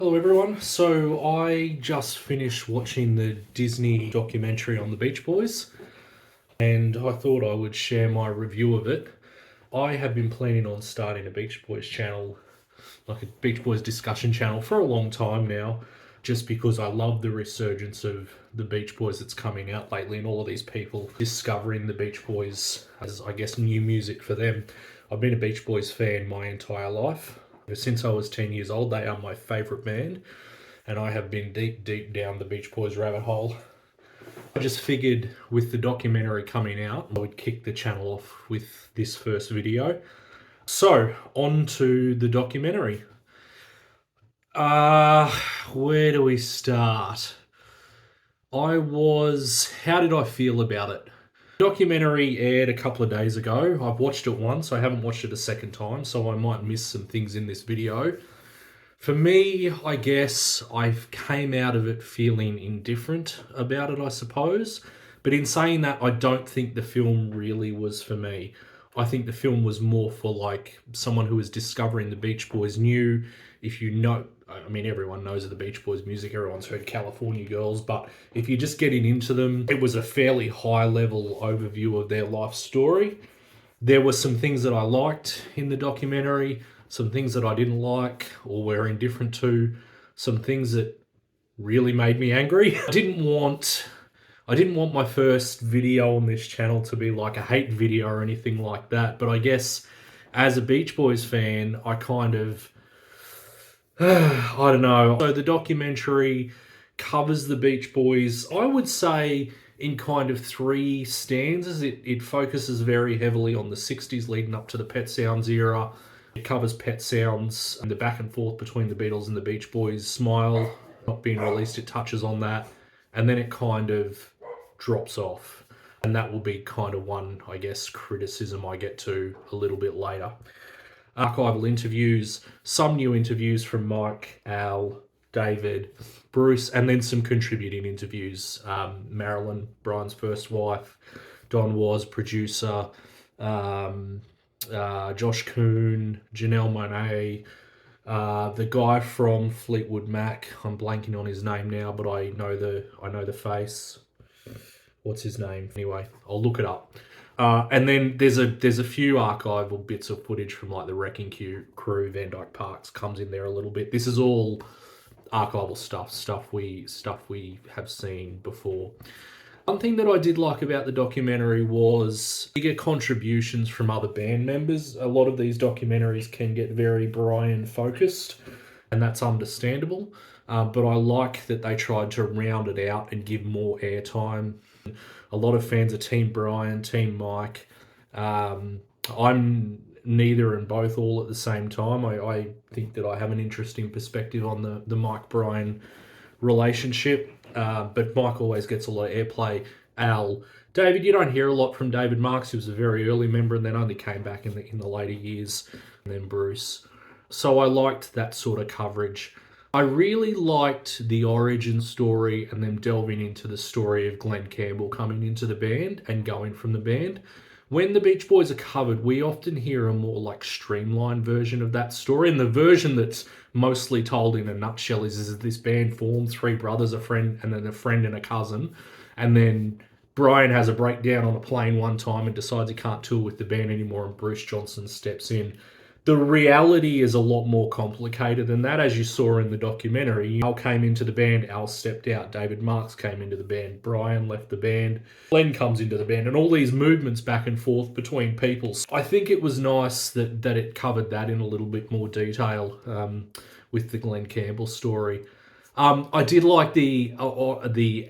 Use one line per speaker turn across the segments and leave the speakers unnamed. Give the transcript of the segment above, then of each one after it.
Hello everyone. So I just finished watching the Disney documentary on the Beach Boys and I thought I would share my review of it. I have been planning on starting a Beach Boys channel, like a Beach Boys discussion channel for a long time now, just because I love the resurgence of the Beach Boys that's coming out lately and all of these people discovering the Beach Boys as, I guess, new music for them. I've been a Beach Boys fan my entire life. Since I was 10 years old, they are my favourite band, and I have been deep down the Beach Boys rabbit hole. I just figured with the documentary coming out, I would kick the channel off with this first video. So, on to the documentary. Uh, where do we start? How did I feel about it? Documentary aired a couple of days ago. I've watched it once, I haven't watched it a second time, so I might miss some things in this video. For me, I guess I came out of it feeling indifferent about it, I suppose. But in saying that, I don't think the film really was for me. I think the film was more for like someone who was discovering the Beach Boys new. If you know, I mean, everyone knows of the Beach Boys music, everyone's heard California Girls, but if you're just getting into them, it was a fairly high level overview of their life story. There were some things that I liked in the documentary, some things that I didn't like or were indifferent to, some things that really made me angry. I didn't want my first video on this channel to be like a hate video or anything like that, but I guess as a Beach Boys fan, I kind of I don't know. So the documentary covers the Beach Boys, I would say, in kind of three stanzas. It focuses very heavily on the 60s leading up to the Pet Sounds era. It covers Pet Sounds and the back and forth between the Beatles and the Beach Boys. Smile not being released, it touches on that. And then it kind of drops off. And that will be kind of one, I guess, criticism I get to a little bit later. Archival interviews, some new interviews from Mike, Al, David, Bruce, and then some contributing interviews. Marilyn, Brian's first wife, Don Was, producer, Josh Kuhn, Janelle Monáe, the guy from Fleetwood Mac. I'm blanking on his name now, but I know the face. What's his name? Anyway, I'll look it up. And then there's a few archival bits of footage from like the Wrecking Crew, Van Dyke Parks comes in there a little bit. This is all archival stuff we have seen before. One thing that I did like about the documentary was bigger contributions from other band members. A lot of these documentaries can get very Brian focused, and that's understandable. But I like that they tried to round it out and give more airtime. A lot of fans are Team Brian, Team Mike. I'm neither and both all at the same time. I think that I have an interesting perspective on the Mike-Brian relationship, but Mike always gets a lot of airplay. Al, David, you don't hear a lot from David Marks. He was a very early member and then only came back in the later years. And then Bruce. So I liked that sort of coverage. I really liked the origin story and them delving into the story of Glenn Campbell coming into the band and going from the band. When the Beach Boys are covered, we often hear a more like streamlined version of that story. And the version that's mostly told in a nutshell is this band formed, three brothers, a friend, and then a friend and a cousin. And then Brian has a breakdown on a plane one time and decides he can't tour with the band anymore, and Bruce Johnson steps in. The reality is a lot more complicated than that, as you saw in the documentary. Al came into the band, Al stepped out, David Marks came into the band, Brian left the band, Glenn comes into the band, and all these movements back and forth between people. I think it was nice that it covered that in a little bit more detail with the Glenn Campbell story. I did like the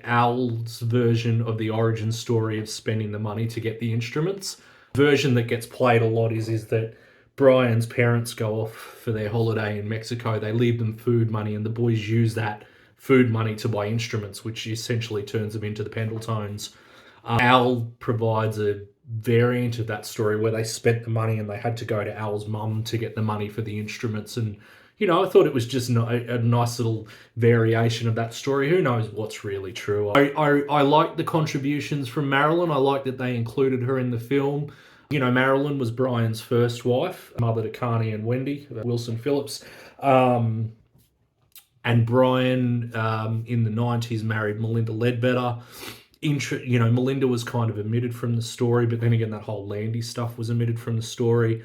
Al's version of the origin story of spending the money to get the instruments. The version that gets played a lot is that Brian's parents go off for their holiday in Mexico. They leave them food money, and the boys use that food money to buy instruments, which essentially turns them into the Pendletones. Al provides a variant of that story where they spent the money and they had to go to Al's mum to get the money for the instruments. And, you know, I thought it was just a nice little variation of that story. Who knows what's really true? I like the contributions from Marilyn. I like that they included her in the film. You know, Marilyn was Brian's first wife, mother to Carney and Wendy, Wilson Phillips. And Brian, in the 90s, married Melinda Ledbetter. Melinda was kind of omitted from the story, but then again, that whole Landy stuff was omitted from the story.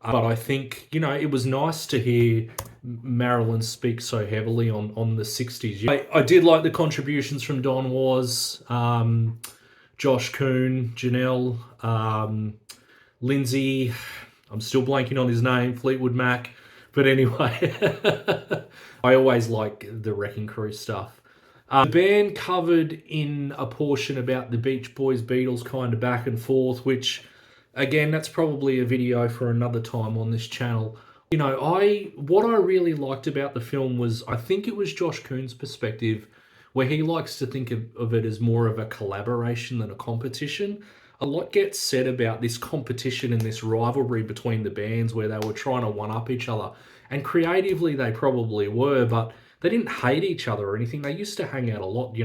But I think, it was nice to hear Marilyn speak so heavily on the 60s. I did like the contributions from Don Was, Josh Kuhn, Janelle, Lindsay. I'm still blanking on his name, Fleetwood Mac. But anyway, I always like the Wrecking Crew stuff. The band covered in a portion about the Beach Boys, Beatles kind of back and forth, which, again, that's probably a video for another time on this channel. What I really liked about the film was, I think it was Josh Kuhn's perspective, where he likes to think of it as more of a collaboration than a competition. A lot gets said about this competition and this rivalry between the bands where they were trying to one-up each other. And creatively, they probably were, but they didn't hate each other or anything. They used to hang out a lot,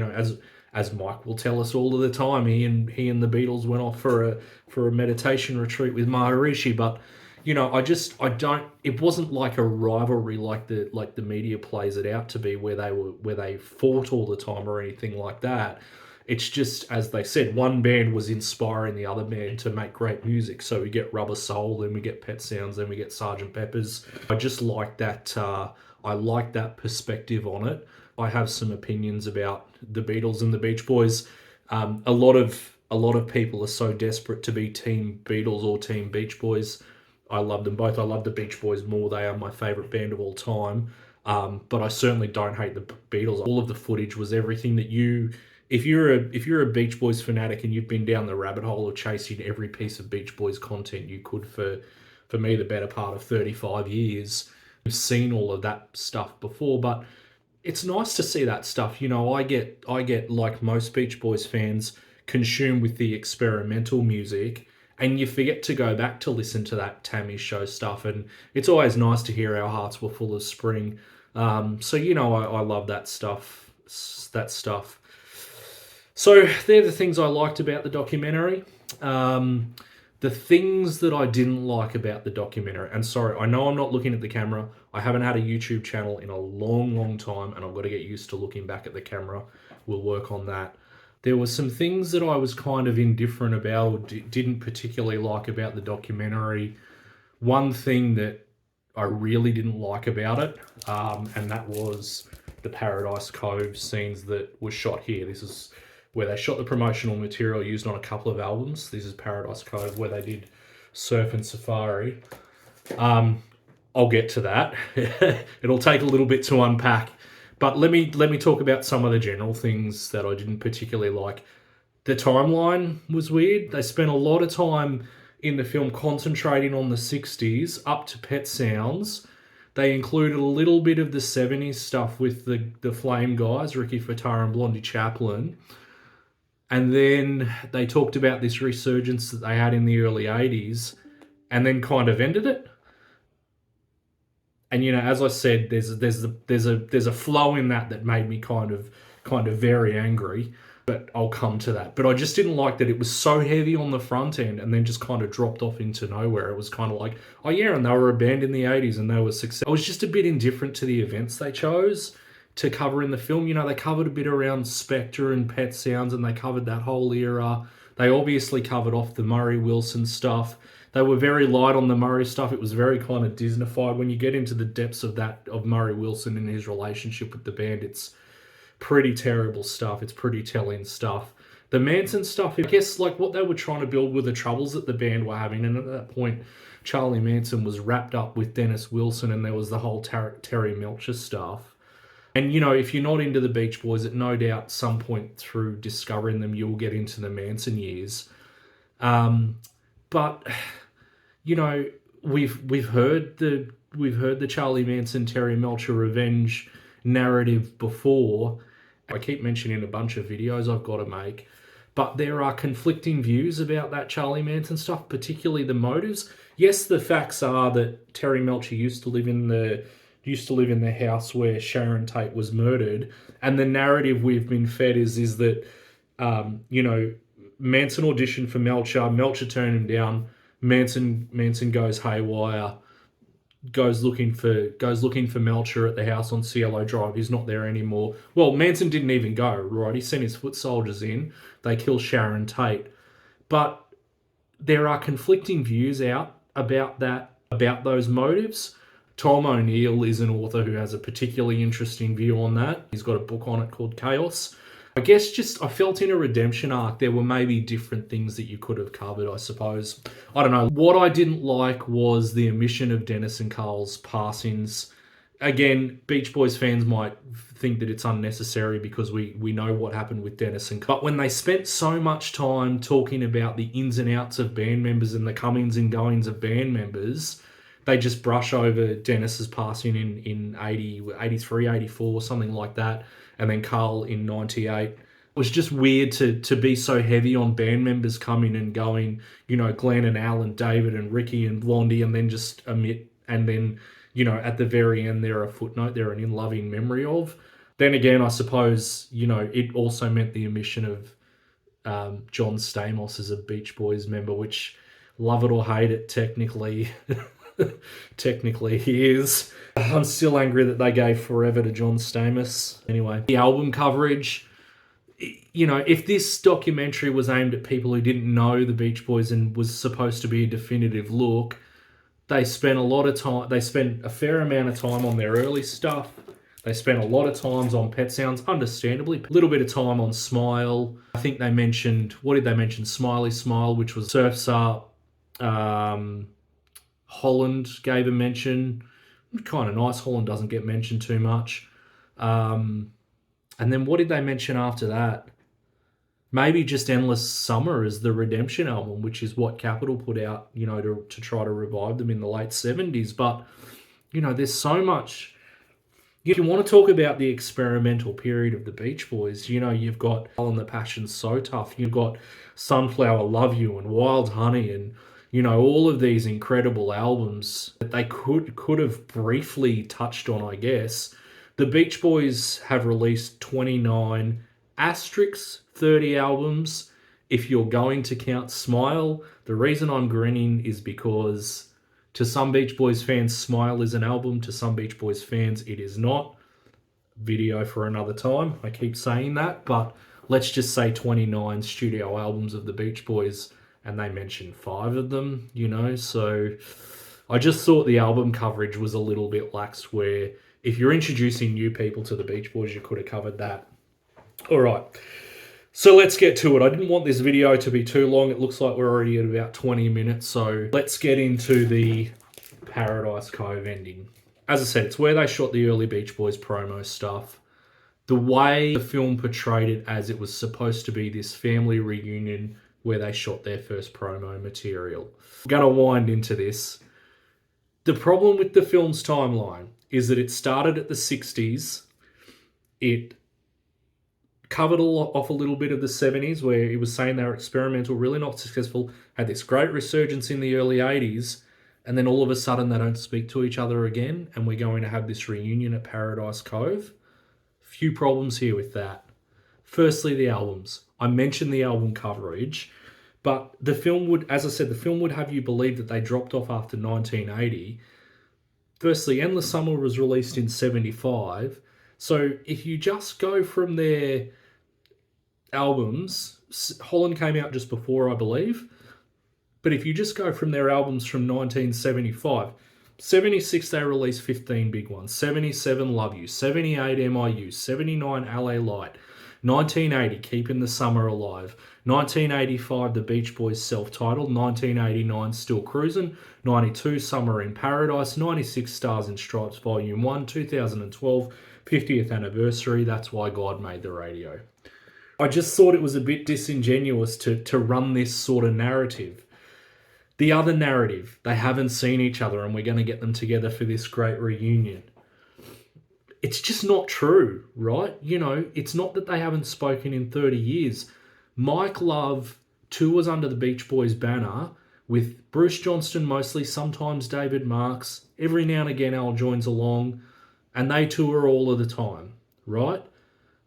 as Mike will tell us all of the time. He and the Beatles went off for a meditation retreat with Maharishi, but it wasn't like a rivalry like the media plays it out to be, where they fought all the time or anything like that. It's just, as they said, one band was inspiring the other band to make great music. So we get Rubber Soul, then we get Pet Sounds, then we get Sgt. Pepper's. I just like that. I like that perspective on it. I have some opinions about the Beatles and the Beach Boys. A lot of people are so desperate to be Team Beatles or Team Beach Boys. I love them both. I love the Beach Boys more. They are my favourite band of all time. But I certainly don't hate the Beatles. All of the footage was everything that if you're a Beach Boys fanatic and you've been down the rabbit hole of chasing every piece of Beach Boys content you could for me the better part of 35 years, you've seen all of that stuff before. But it's nice to see that stuff. I get like most Beach Boys fans, consumed with the experimental music, and you forget to go back to listen to that Tammy Show stuff. And it's always nice to hear Our Hearts Were Full of Spring. So I love that stuff. So they're the things I liked about the documentary. The things that I didn't like about the documentary, and sorry, I know I'm not looking at the camera. I haven't had a YouTube channel in a long, long time, and I've got to get used to looking back at the camera. We'll work on that. There were some things that I was kind of indifferent about or didn't particularly like about the documentary. One thing that I really didn't like about it, and that was the Paradise Cove scenes that were shot here. This is where they shot the promotional material used on a couple of albums. This is Paradise Cove, where they did Surf and Safari. I'll get to that. It'll take a little bit to unpack. But let me talk about some of the general things that I didn't particularly like. The timeline was weird. They spent a lot of time in the film concentrating on the 60s up to Pet Sounds. They included a little bit of the 70s stuff with the Flame guys, Ricky Fataar and Blondie Chaplin. And then they talked about this resurgence that they had in the early 80s and then kind of ended it. And as I said, there's a flow in that made me kind of very angry, but I'll come to that. But I just didn't like that it was so heavy on the front end and then just kind of dropped off into nowhere. It was kind of like, oh yeah, and they were a band in the 80s and they were successful. I was just a bit indifferent to the events they chose to cover in the film. They covered a bit around Spectre and Pet Sounds, and they covered that whole era. They obviously covered off the Murray Wilson stuff. They were very light on the Murray stuff. It was very kind of Disneyfied. When you get into the depths of Murray Wilson and his relationship with the band, it's pretty terrible stuff. It's pretty telling stuff. The Manson stuff, I guess, like what they were trying to build were the troubles that the band were having. And at that point, Charlie Manson was wrapped up with Dennis Wilson, and there was the whole Terry Melcher stuff. And, if you're not into the Beach Boys, at no doubt some point through discovering them, you'll get into the Manson years. But, we've heard the Charlie Manson, Terry Melcher revenge narrative before. I keep mentioning a bunch of videos I've got to make. But there are conflicting views about that Charlie Manson stuff, particularly the motives. Yes, the facts are that Terry Melcher used to live in the house where Sharon Tate was murdered, and the narrative we've been fed is that Manson auditioned for Melcher turned him down, Manson goes haywire, goes looking for Melcher at the house on Cielo Drive. He's not there anymore. Well, Manson didn't even go, right? He sent his foot soldiers in. They kill Sharon Tate. But there are conflicting views out about those motives. Tom O'Neill is an author who has a particularly interesting view on that. He's got a book on it called Chaos. I guess I felt in a redemption arc there were maybe different things that you could have covered, I suppose. I don't know. What I didn't like was the omission of Dennis and Carl's passings. Again, Beach Boys fans might think that it's unnecessary because we know what happened with Dennis and Carl. But when they spent so much time talking about the ins and outs of band members and the comings and goings of band members, they just brush over Dennis's passing in 83, 84, something like that, and then Carl in 98. It was just weird to be so heavy on band members coming and going, Glenn and Al and David and Ricky and Blondie, and then just omit, and then, at the very end there a footnote there, an in loving memory of. Then again, I suppose, it also meant the omission of John Stamos as a Beach Boys member, which, love it or hate it, technically he is. I'm still angry that they gave Forever to John Stamos. Anyway, the album coverage, if this documentary was aimed at people who didn't know the Beach Boys and was supposed to be a definitive look, they spent a fair amount of time on their early stuff. They spent a lot of times on Pet Sounds, understandably. A little bit of time on Smile. I think they mentioned, what did they mention? Smiley Smile, which was Surf's Up. Holland gave a mention. Kind of nice. Holland doesn't get mentioned too much. And then what did they mention after that? Maybe just Endless Summer as the Redemption album, which is what Capitol put out, to try to revive them in the late 70s. But, there's so much. If you want to talk about the experimental period of the Beach Boys, you've got Alan the Passion's So Tough. You've got Sunflower, Love You, and Wild Honey, and all of these incredible albums that they could have briefly touched on, I guess. The Beach Boys have released 29 asterisks 30 albums. If you're going to count Smile, the reason I'm grinning is because to some Beach Boys fans, Smile is an album. To some Beach Boys fans, it is not. Video for another time. I keep saying that, but let's just say 29 studio albums of the Beach Boys, and they mentioned 5 of them, so I just thought the album coverage was a little bit lax, where if you're introducing new people to the Beach Boys, you could have covered that. All right, so let's get to it. I didn't want this video to be too long. It looks like we're already at about 20 minutes, so let's get into the Paradise Cove ending. As I said, it's where they shot the early Beach Boys promo stuff. The way the film portrayed it as it was supposed to be this family reunion where they shot their first promo material. I'm going to wind into this. The problem with the film's timeline is that it started at the 60s. It covered off a little bit of the 70s, where it was saying they were experimental, really not successful, had this great resurgence in the early 80s, and then all of a sudden they don't speak to each other again, and we're going to have this reunion at Paradise Cove. Few problems here with that. Firstly, the albums. I mentioned the album coverage, but the film would, as I said, the film would have you believe that they dropped off after 1980. Firstly, Endless Summer was released in 75. So if you just go from their albums, Holland came out just before, I believe. But if you just go from their albums from 1975, 76 they released 15 big ones, 77 Love You, 78 MIU, 79 LA Light, 1980 Keeping the Summer Alive, 1985 The Beach Boys self-titled, 1989 Still Cruisin', 92 Summer in Paradise, 96 Stars and Stripes Volume 1, 2012 50th Anniversary, That's Why God Made the Radio. I just thought it was a bit disingenuous to run this sort of narrative. The other narrative, they haven't seen each other and we're going to get them together for this great reunion. It's just not true, right? It's not that they haven't spoken in 30 years. Mike Love tours under the Beach Boys banner with Bruce Johnston mostly, sometimes David Marks. Every now and again Al joins along, and they tour all of the time, right?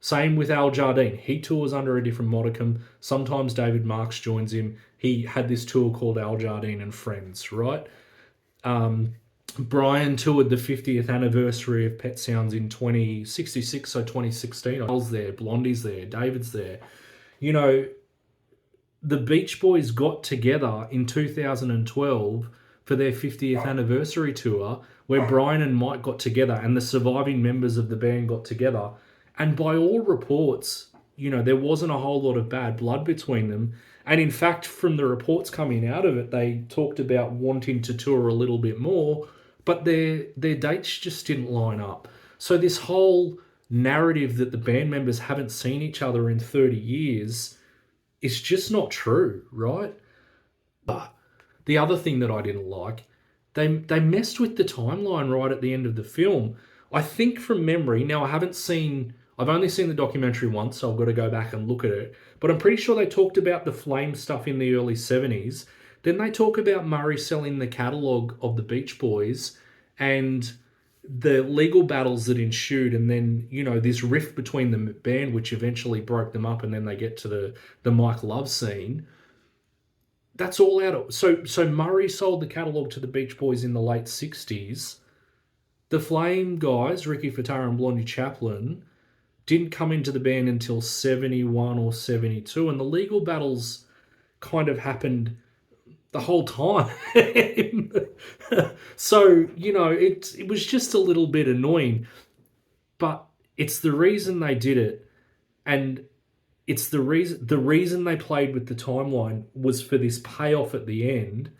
Same with Al Jardine. He tours under a different modicum. Sometimes David Marks joins him. He had this tour called Al Jardine and Friends, right? Brian toured the 50th anniversary of Pet Sounds in 2066, so 2016. I was there, Blondie's there, David's there. You know, the Beach Boys got together in 2012 for their 50th anniversary tour, where Brian and Mike got together and the surviving members of the band got together. And by all reports, there wasn't a whole lot of bad blood between them. And in fact, from the reports coming out of it, they talked about wanting to tour a little bit more, but their dates just didn't line up. So this whole narrative that the band members haven't seen each other in 30 years is just not true, right? But the other thing that I didn't like, they messed with the timeline right at the end of the film. I think from memory, now I've only seen the documentary once, so I've got to go back and look at it. But I'm pretty sure they talked about the Flame stuff in the early 70s. Then they talk about Murray selling the catalogue of the Beach Boys and the legal battles that ensued, and then this rift between the band, which eventually broke them up, and then they get to the Mike Love scene. That's all out of so Murray sold the catalogue to the Beach Boys in the late 60s. The Flame guys, Ricky Fataar and Blondie Chaplin, didn't come into the band until 71 or 72, and the legal battles kind of happened the whole time. So, it was just a little bit annoying, but it's the reason they did it, and it's the reason they played with the timeline was for this payoff at the end.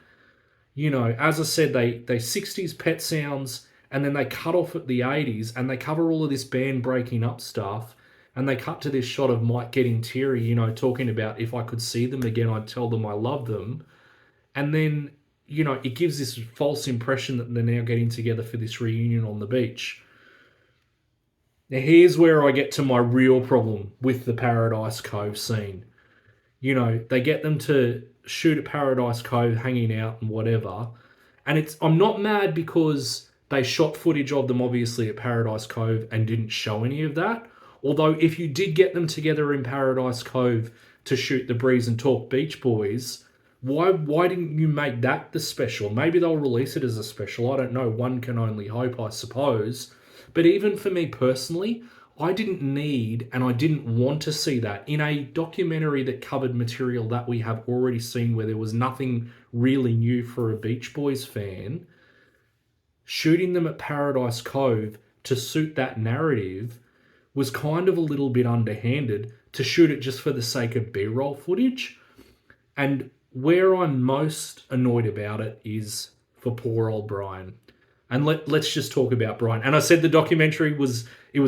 As I said, they 60s Pet Sounds, and then they cut off at the 80s, and they cover all of this band breaking up stuff, and they cut to this shot of Mike getting teary, talking about, if I could see them again, I'd tell them I love them. And then, it gives this false impression that they're now getting together for this reunion on the beach. Now, here's where I get to my real problem with the Paradise Cove scene. They get them to shoot at Paradise Cove, hanging out and whatever. And I'm not mad because they shot footage of them, obviously, at Paradise Cove and didn't show any of that. Although, if you did get them together in Paradise Cove to shoot the Breeze and Talk Beach Boys, why didn't you make that the special? Maybe they'll release it as a special. I don't know. One can only hope, I suppose. But even for me personally, I didn't need and I didn't want to see that in a documentary that covered material that we have already seen, where there was nothing really new for a Beach Boys fan. Shooting them at Paradise Cove to suit that narrative was kind of a little bit underhanded, to shoot it just for the sake of B-roll footage. And where I'm most annoyed about it is for poor old Brian. And let's just talk about Brian. And I said the documentary was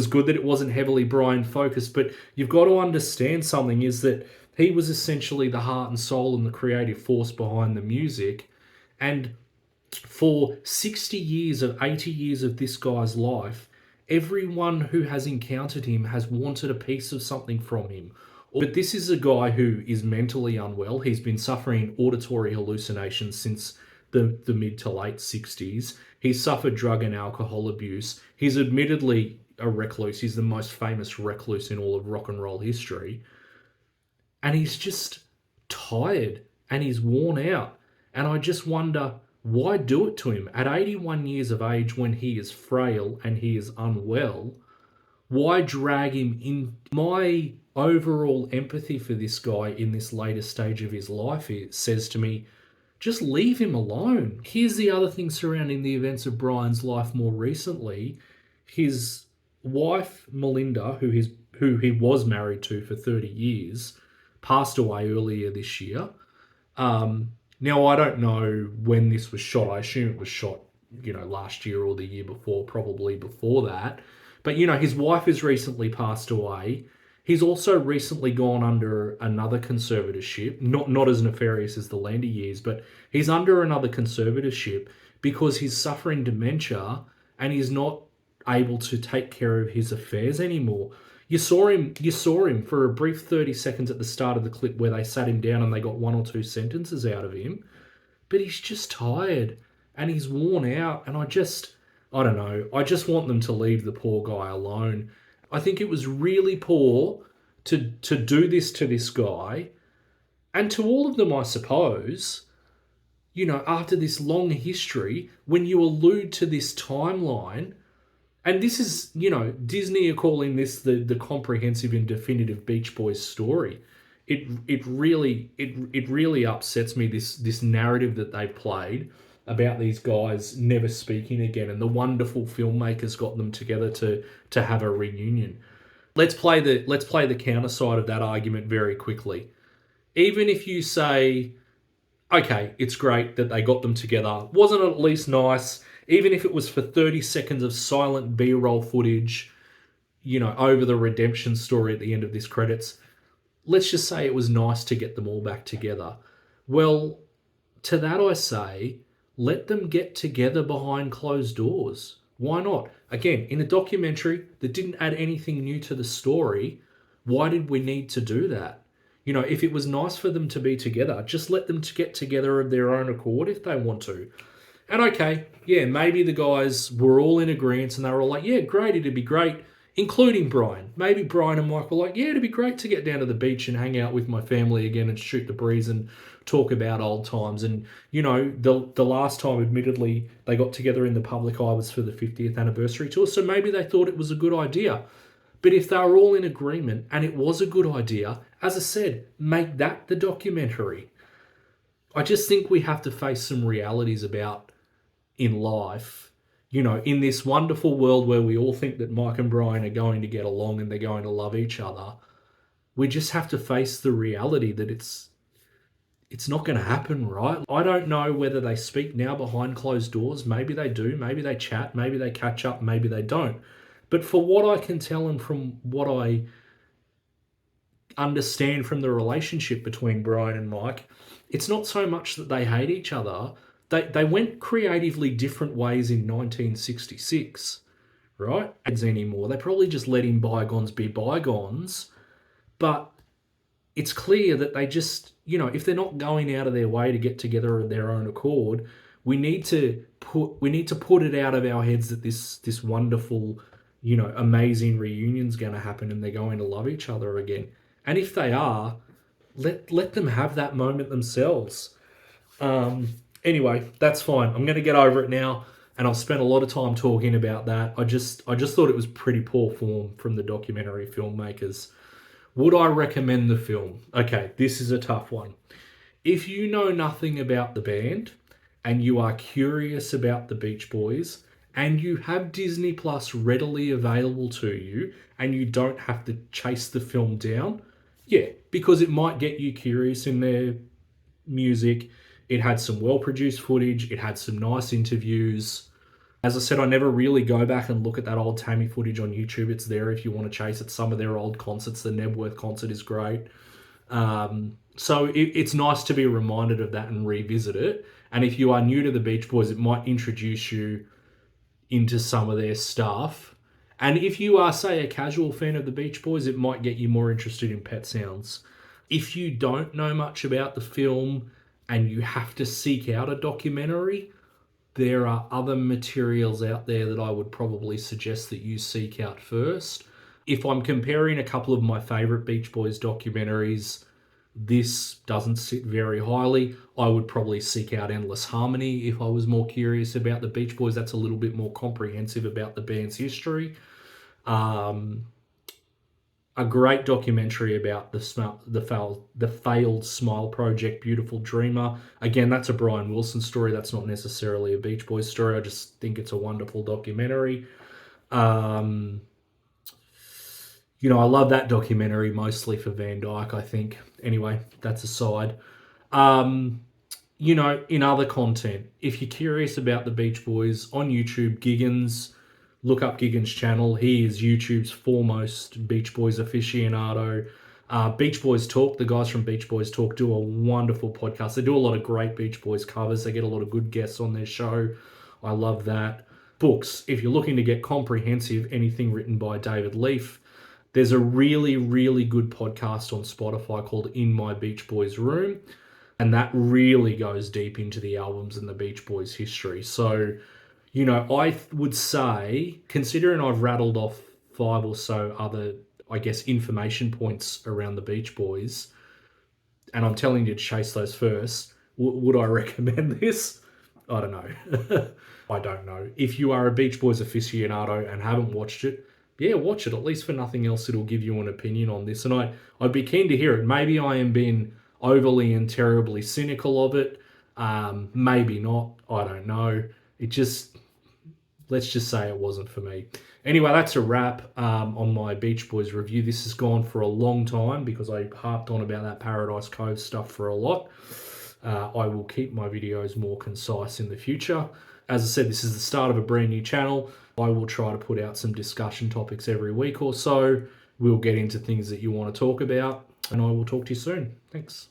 good that it wasn't heavily Brian focused, but you've got to understand something, is that he was essentially the heart and soul and the creative force behind the music. And for 60 years of 80 years of this guy's life, everyone who has encountered him has wanted a piece of something from him. But this is a guy who is mentally unwell. He's been suffering auditory hallucinations since the mid to late 60s. He's suffered drug and alcohol abuse. He's admittedly a recluse. He's the most famous recluse in all of rock and roll history. And he's just tired and he's worn out. And I just wonder, why do it to him? At 81 years of age, when he is frail and he is unwell, why drag him in? My overall empathy for this guy in this later stage of his life, it says to me, just leave him alone. Here's the other thing surrounding the events of Brian's life more recently. His wife, Melinda, who he was married to for 30 years, passed away earlier this year. Now, I don't know when this was shot. I assume it was shot, last year or the year before, probably before that. But, his wife has recently passed away. He's also recently gone under another conservatorship, not as nefarious as the Lander years, but he's under another conservatorship because he's suffering dementia and he's not able to take care of his affairs anymore. You saw him for a brief 30 seconds at the start of the clip where they sat him down and they got one or two sentences out of him, but he's just tired and he's worn out, and I don't know. I just want them to leave the poor guy alone. I think it was really poor to do this to this guy, and to all of them, I suppose. after this long history, when you allude to this timeline, and this is, Disney are calling this the comprehensive and definitive Beach Boys story. It really upsets me, this narrative that they played about these guys never speaking again, and the wonderful filmmakers got them together to have a reunion. Let's play the counter side of that argument very quickly. Even if you say, okay, it's great that they got them together, wasn't it at least nice, even if it was for 30 seconds of silent B-roll footage, over the redemption story at the end of this credits, let's just say it was nice to get them all back together. Well, to that I say, let them get together behind closed doors. Why not? Again, in a documentary that didn't add anything new to the story, why did we need to do that? If it was nice for them to be together, just let them get together of their own accord if they want to. And okay, yeah, maybe the guys were all in agreement and they were all like, yeah, great, it'd be great, including Brian. Maybe Brian and Mike were like, yeah, it'd be great to get down to the beach and hang out with my family again and shoot the breeze and talk about old times. And, the last time, admittedly, they got together in the public eye was for the 50th anniversary tour, so maybe they thought it was a good idea. But if they were all in agreement and it was a good idea, as I said, make that the documentary. I just think we have to face some realities about in life, in this wonderful world where we all think that Mike and Brian are going to get along and they're going to love each other. We just have to face the reality that it's not going to happen, right? I don't know whether they speak now behind closed doors. Maybe they do. Maybe they chat. Maybe they catch up. Maybe they don't. But for what I can tell and from what I understand from the relationship between Brian and Mike, it's not so much that they hate each other. They went creatively different ways in 1966, right? Anymore. They probably just letting bygones be bygones. But it's clear that they just, if they're not going out of their way to get together of their own accord, we need to put it out of our heads that this wonderful, amazing reunion's going to happen and they're going to love each other again. And if they are, let them have that moment themselves. Anyway, that's fine. I'm going to get over it now, and I've spent a lot of time talking about that. I just thought it was pretty poor form from the documentary filmmakers. Would I recommend the film? Okay, this is a tough one. If you know nothing about the band and you are curious about the Beach Boys and you have Disney Plus readily available to you and you don't have to chase the film down, yeah, because it might get you curious in their music. It had some well-produced footage. It had some nice interviews. As I said, I never really go back and look at that old Tammy footage on YouTube. It's there if you want to chase it. Some of their old concerts, the Nebworth concert is great. So it's nice to be reminded of that and revisit it. And if you are new to the Beach Boys, it might introduce you into some of their stuff. And if you are, say, a casual fan of the Beach Boys, it might get you more interested in Pet Sounds. If you don't know much about the film and you have to seek out a documentary, there are other materials out there that I would probably suggest that you seek out first. If I'm comparing a couple of my favourite Beach Boys documentaries, this doesn't sit very highly. I would probably seek out Endless Harmony if I was more curious about the Beach Boys. That's a little bit more comprehensive about the band's history. A great documentary about the failed Smile Project, Beautiful Dreamer. Again, that's a Brian Wilson story. That's not necessarily a Beach Boys story. I just think it's a wonderful documentary. I love that documentary mostly for Van Dyke, I think. Anyway, that's aside. In other content, if you're curious about the Beach Boys, on YouTube, Giggins, look up Giggins' channel. He is YouTube's foremost Beach Boys aficionado. Beach Boys Talk, the guys from Beach Boys Talk do a wonderful podcast. They do a lot of great Beach Boys covers. They get a lot of good guests on their show. I love that. Books, if you're looking to get comprehensive, anything written by David Leaf, there's a really, really good podcast on Spotify called In My Beach Boys Room, and that really goes deep into the albums and the Beach Boys history. So, I would say, considering I've rattled off 5 or so other, information points around the Beach Boys, and I'm telling you to chase those first, Would I recommend this? I don't know. I don't know. If you are a Beach Boys aficionado and haven't watched it, yeah, watch it. At least for nothing else, it'll give you an opinion on this. And I'd be keen to hear it. Maybe I am being overly and terribly cynical of it. Maybe not. I don't know. It just, let's just say it wasn't for me. Anyway, that's a wrap on my Beach Boys review. This has gone for a long time because I harped on about that Paradise Cove stuff for a lot. I will keep my videos more concise in the future. As I said, this is the start of a brand new channel. I will try to put out some discussion topics every week or so. We'll get into things that you want to talk about, and I will talk to you soon. Thanks.